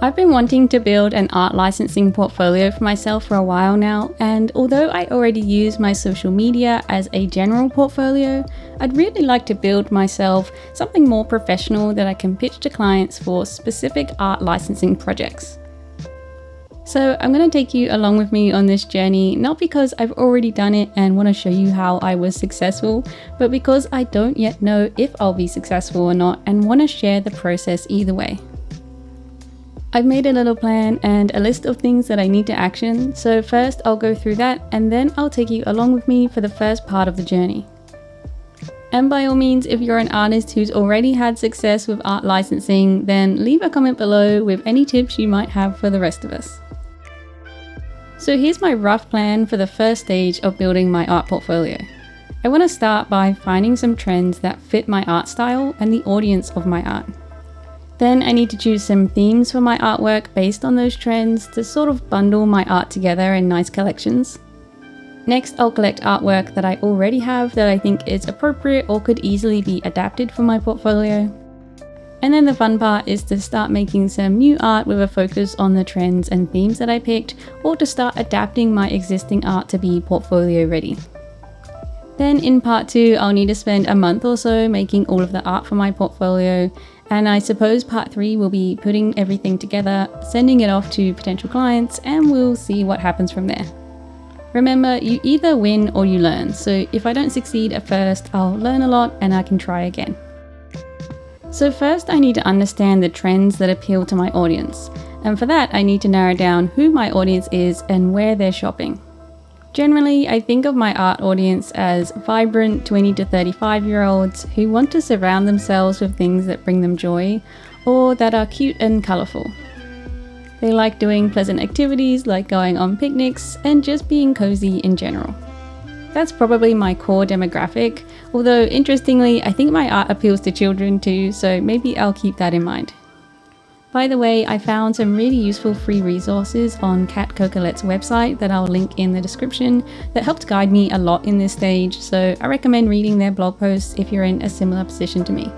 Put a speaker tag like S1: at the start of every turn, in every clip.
S1: I've been wanting to build an art licensing portfolio for myself for a while now, and although I already use my social media as a general portfolio, I'd really like to build myself something more professional that I can pitch to clients for specific art licensing projects. So I'm going to take you along with me on this journey, not because I've already done it and want to show you how I was successful, but because I don't yet know if I'll be successful or not and want to share the process either way. I've made a little plan and a list of things that I need to action, so first I'll go through that and then I'll take you along with me for the first part of the journey. And by all means, if you're an artist who's already had success with art licensing, then leave a comment below with any tips you might have for the rest of us. So here's my rough plan for the first stage of building my art portfolio. I want to start by finding some trends that fit my art style and the audience of my art. Then I need to choose some themes for my artwork based on those trends to sort of bundle my art together in nice collections. Next, I'll collect artwork that I already have that I think is appropriate or could easily be adapted for my portfolio. And then the fun part is to start making some new art with a focus on the trends and themes that I picked, or to start adapting my existing art to be portfolio ready. Then in part 2, I'll need to spend a month or so making all of the art for my portfolio, and I suppose part 3 will be putting everything together, sending it off to potential clients, and we'll see what happens from there. Remember, you either win or you learn, so if I don't succeed at first, I'll learn a lot and I can try again. So first I need to understand the trends that appeal to my audience, and for that I need to narrow down who my audience is and where they're shopping. Generally, I think of my art audience as vibrant 20 to 35-year-olds who want to surround themselves with things that bring them joy or that are cute and colourful. They like doing pleasant activities like going on picnics and just being cozy in general. That's probably my core demographic, although interestingly, I think my art appeals to children too, so maybe I'll keep that in mind. By the way, I found some really useful free resources on Kat Cocolette's website that I'll link in the description that helped guide me a lot in this stage, so I recommend reading their blog posts if you're in a similar position to me.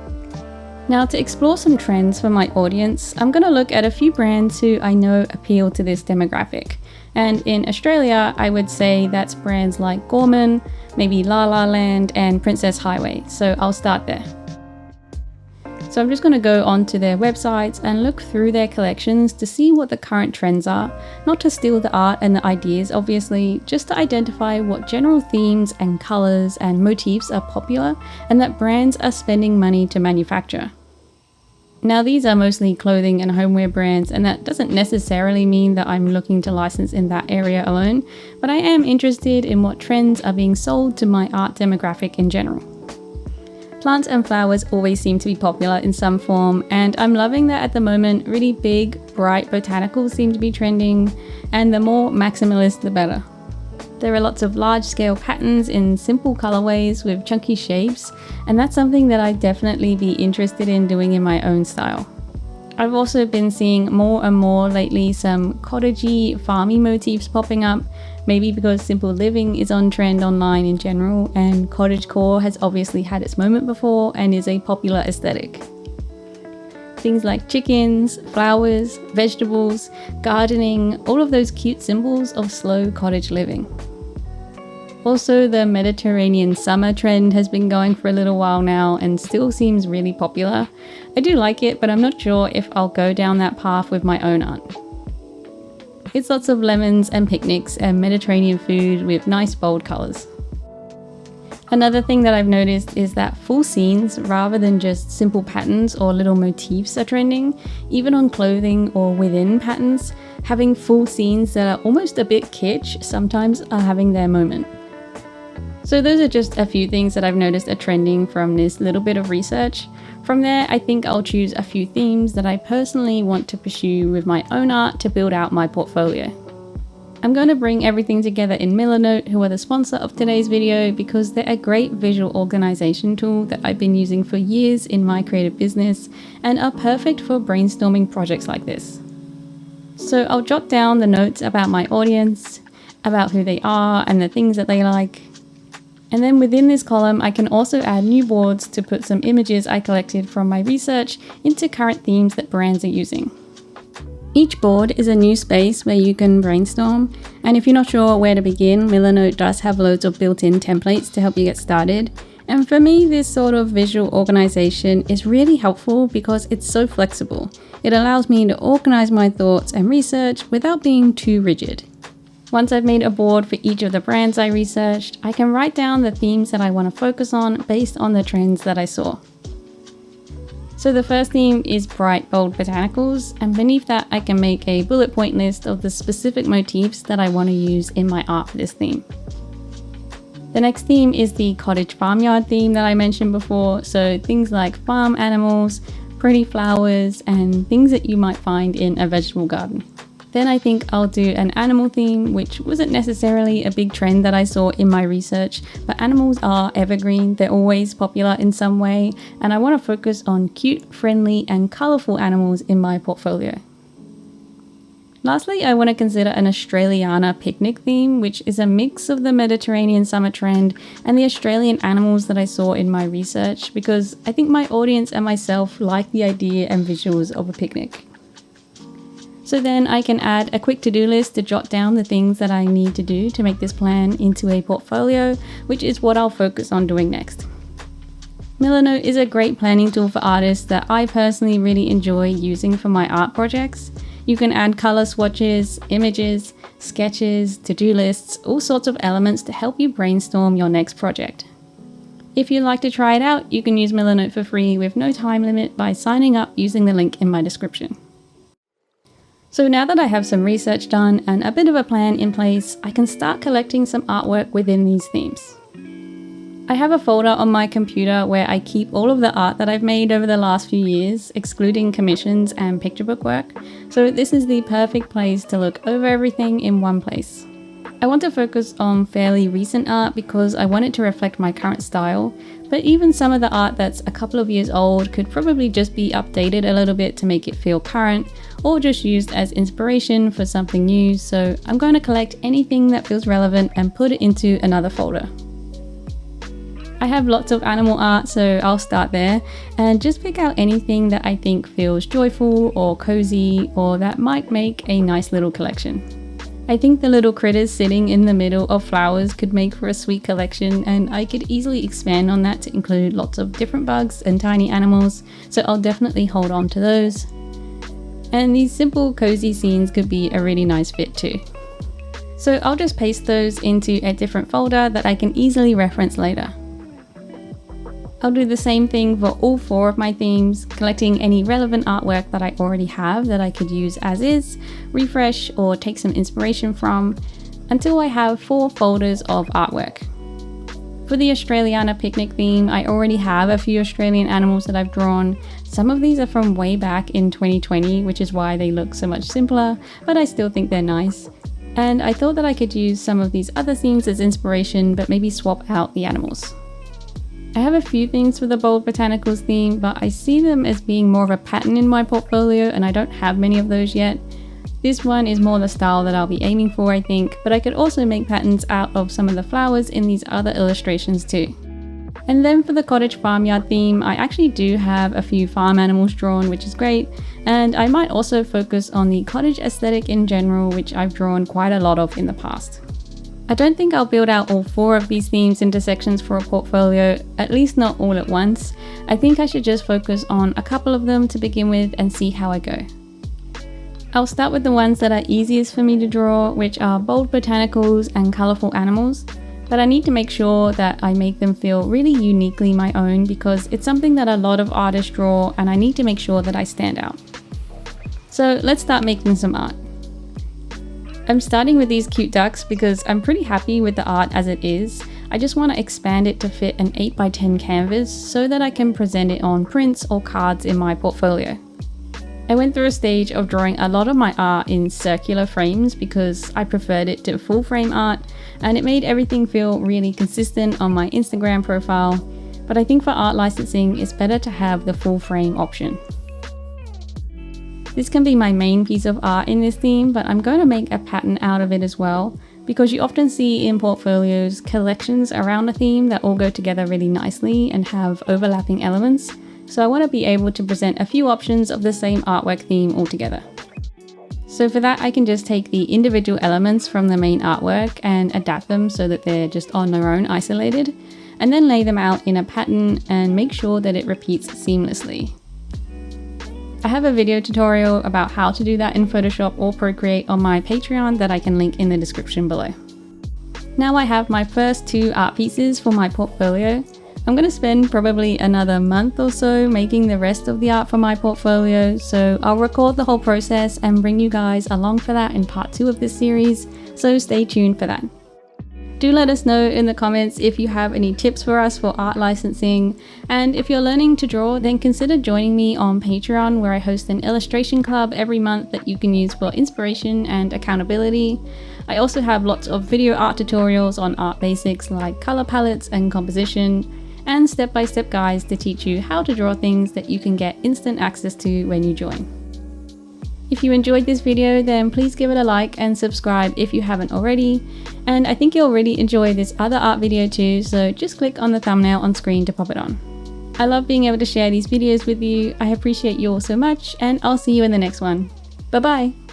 S1: Now, to explore some trends for my audience, I'm going to look at a few brands who I know appeal to this demographic. And in Australia, I would say that's brands like Gorman, maybe La La Land and Princess Highway, so I'll start there. So I'm just going to go onto their websites and look through their collections to see what the current trends are, not to steal the art and the ideas obviously, just to identify what general themes and colours and motifs are popular and that brands are spending money to manufacture. Now these are mostly clothing and homeware brands, and that doesn't necessarily mean that I'm looking to license in that area alone, but I am interested in what trends are being sold to my art demographic in general. Plants and flowers always seem to be popular in some form, and I'm loving that at the moment really big, bright botanicals seem to be trending, and the more maximalist the better. There are lots of large-scale patterns in simple colorways with chunky shapes, and that's something that I'd definitely be interested in doing in my own style. I've also been seeing more and more lately some cottagey, farmy motifs popping up, maybe because simple living is on trend online in general, and cottagecore has obviously had its moment before and is a popular aesthetic. Things like chickens, flowers, vegetables, gardening, all of those cute symbols of slow cottage living. Also, the Mediterranean summer trend has been going for a little while now and still seems really popular. I do like it, but I'm not sure if I'll go down that path with my own art. It's lots of lemons and picnics and Mediterranean food with nice bold colours. Another thing that I've noticed is that full scenes rather than just simple patterns or little motifs are trending, even on clothing or within patterns. Having full scenes that are almost a bit kitsch sometimes are having their moment. So those are just a few things that I've noticed are trending from this little bit of research. From there, I think I'll choose a few themes that I personally want to pursue with my own art to build out my portfolio. I'm going to bring everything together in Milanote, who are the sponsor of today's video, because they're a great visual organization tool that I've been using for years in my creative business and are perfect for brainstorming projects like this. So I'll jot down the notes about my audience, about who they are and the things that they like. And then within this column, I can also add new boards to put some images I collected from my research into current themes that brands are using. Each board is a new space where you can brainstorm, and if you're not sure where to begin, Milanote does have loads of built-in templates to help you get started. And for me, this sort of visual organization is really helpful because it's so flexible. It allows me to organize my thoughts and research without being too rigid. Once I've made a board for each of the brands I researched, I can write down the themes that I want to focus on based on the trends that I saw. So the first theme is bright, bold botanicals, and beneath that I can make a bullet point list of the specific motifs that I want to use in my art for this theme. The next theme is the cottage farmyard theme that I mentioned before, so things like farm animals, pretty flowers, and things that you might find in a vegetable garden. Then I think I'll do an animal theme, which wasn't necessarily a big trend that I saw in my research, but animals are evergreen, they're always popular in some way, and I want to focus on cute, friendly, and colourful animals in my portfolio. Lastly, I want to consider an Australiana picnic theme, which is a mix of the Mediterranean summer trend and the Australian animals that I saw in my research, because I think my audience and myself like the idea and visuals of a picnic. So then I can add a quick to-do list to jot down the things that I need to do to make this plan into a portfolio, which is what I'll focus on doing next. Milanote is a great planning tool for artists that I personally really enjoy using for my art projects. You can add color swatches, images, sketches, to-do lists, all sorts of elements to help you brainstorm your next project. If you'd like to try it out, you can use Milanote for free with no time limit by signing up using the link in my description. So now that I have some research done and a bit of a plan in place, I can start collecting some artwork within these themes. I have a folder on my computer where I keep all of the art that I've made over the last few years, excluding commissions and picture book work, so this is the perfect place to look over everything in one place. I want to focus on fairly recent art because I want it to reflect my current style, but even some of the art that's a couple of years old could probably just be updated a little bit to make it feel current, or just used as inspiration for something new, so I'm going to collect anything that feels relevant and put it into another folder. I have lots of animal art, so I'll start there and just pick out anything that I think feels joyful or cozy or that might make a nice little collection. I think the little critters sitting in the middle of flowers could make for a sweet collection, and I could easily expand on that to include lots of different bugs and tiny animals, so I'll definitely hold on to those. And these simple cozy scenes could be a really nice fit too. So I'll just paste those into a different folder that I can easily reference later. I'll do the same thing for all 4 of my themes, collecting any relevant artwork that I already have that I could use as is, refresh, or take some inspiration from, until I have 4 folders of artwork. For the Australiana picnic theme, I already have a few Australian animals that I've drawn. Some of these are from way back in 2020, which is why they look so much simpler, but I still think they're nice. And I thought that I could use some of these other themes as inspiration, but maybe swap out the animals. I have a few things for the bold botanicals theme, but I see them as being more of a pattern in my portfolio, and I don't have many of those yet. This one is more the style that I'll be aiming for, I think, but I could also make patterns out of some of the flowers in these other illustrations too. And then for the cottage farmyard theme, I actually do have a few farm animals drawn, which is great, and I might also focus on the cottage aesthetic in general, which I've drawn quite a lot of in the past. I don't think I'll build out all 4 of these themes into sections for a portfolio, at least not all at once. I think I should just focus on a couple of them to begin with and see how I go. I'll start with the ones that are easiest for me to draw, which are bold botanicals and colourful animals, but I need to make sure that I make them feel really uniquely my own because it's something that a lot of artists draw and I need to make sure that I stand out. So let's start making some art. I'm starting with these cute ducks because I'm pretty happy with the art as it is. I just want to expand it to fit an 8x10 canvas so that I can present it on prints or cards in my portfolio. I went through a stage of drawing a lot of my art in circular frames because I preferred it to full frame art, and it made everything feel really consistent on my Instagram profile, but I think for art licensing it's better to have the full frame option. This can be my main piece of art in this theme, but I'm going to make a pattern out of it as well, because you often see in portfolios collections around a theme that all go together really nicely and have overlapping elements, so I want to be able to present a few options of the same artwork theme altogether. So for that, I can just take the individual elements from the main artwork and adapt them so that they're just on their own, isolated, and then lay them out in a pattern and make sure that it repeats seamlessly. I have a video tutorial about how to do that in Photoshop or Procreate on my Patreon that I can link in the description below. Now I have my first 2 art pieces for my portfolio. I'm going to spend probably another month or so making the rest of the art for my portfolio, so I'll record the whole process and bring you guys along for that in part 2 of this series, so stay tuned for that. Do let us know in the comments if you have any tips for us for art licensing, and if you're learning to draw, then consider joining me on Patreon, where I host an illustration club every month that you can use for inspiration and accountability. I also have lots of video art tutorials on art basics like color palettes and composition, and step-by-step guides to teach you how to draw things that you can get instant access to when you join. If you enjoyed this video, then please give it a like and subscribe if you haven't already. And I think you'll really enjoy this other art video too, so just click on the thumbnail on screen to pop it on. I love being able to share these videos with you. I appreciate you all so much, and I'll see you in the next one. Bye bye!